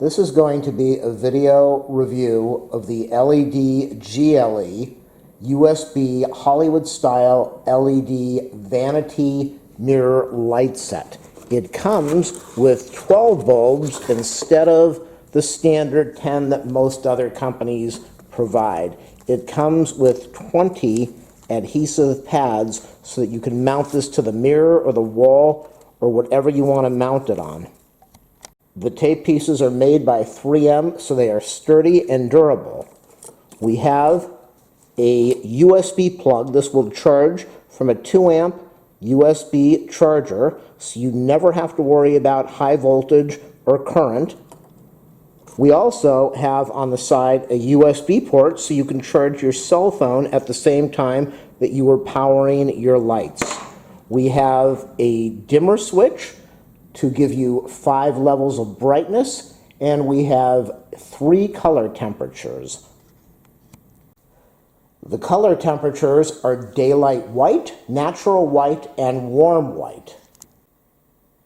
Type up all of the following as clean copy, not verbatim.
This is going to be a video review of the LEDGLE USB Hollywood style LED vanity mirror light set. It comes with 12 bulbs instead of the standard 10 that most other companies provide. It comes with 20 adhesive pads so that you can mount this to the mirror or the wall or whatever you want to mount it on. The tape pieces are made by 3M, so they are sturdy and durable. We have a USB plug. This will charge from a 2-amp USB charger, so you never have to worry about high voltage or current. We also have on the side a USB port, so you can charge your cell phone at the same time that you are powering your lights. We have a dimmer switch to give you 5 levels of brightness, and we have 3 color temperatures. The color temperatures are daylight white, natural white, and warm white.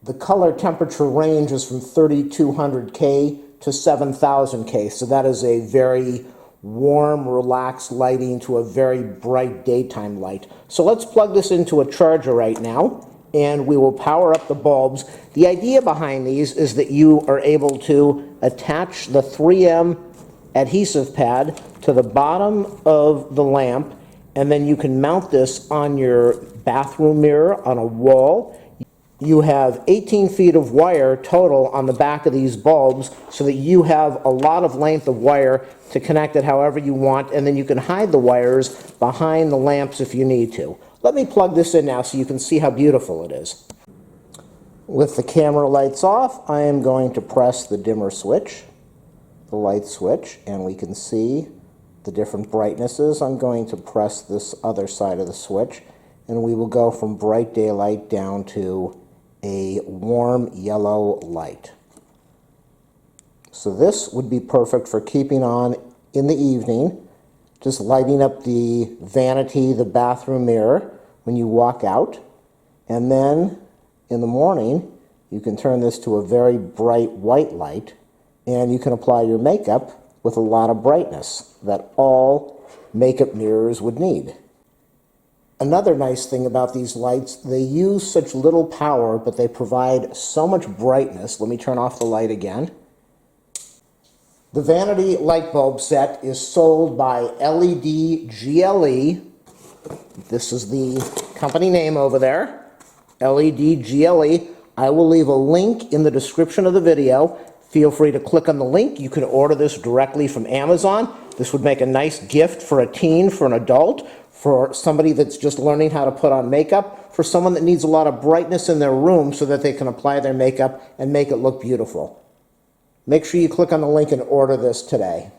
The color temperature range is from 3200K to 7000K, so that is a very warm, relaxed lighting to a very bright daytime light. So let's plug this into a charger right now, and we will power up the bulbs. The idea behind these is that you are able to attach the 3M adhesive pad to the bottom of the lamp, and then you can mount this on your bathroom mirror on a wall. You have 18 feet of wire total on the back of these bulbs so that you have a lot of length of wire to connect it however you want, and then you can hide the wires behind the lamps if you need to. Let me plug this in now so you can see how beautiful it is. With the camera lights off, I am going to press the dimmer switch, the light switch, and we can see the different brightnesses. I'm going to press this other side of the switch, and we will go from bright daylight down to a warm yellow light. So this would be perfect for keeping on in the evening, just lighting up the vanity, the bathroom mirror when you walk out, and then in the morning you can turn this to a very bright white light, and you can apply your makeup with a lot of brightness that all makeup mirrors would need. Another nice thing about these lights, they use such little power, but they provide so much brightness. Let me turn off the light again. The Vanity light bulb set is sold by LEDGLE. This is the company name over there, LEDGLE. I will leave a link in the description of the video. Feel free to click on the link. You can order this directly from Amazon. This would make a nice gift for a teen, for an adult, for somebody that's just learning how to put on makeup, for someone that needs a lot of brightness in their room so that they can apply their makeup and make it look beautiful. Make sure you click on the link and order this today.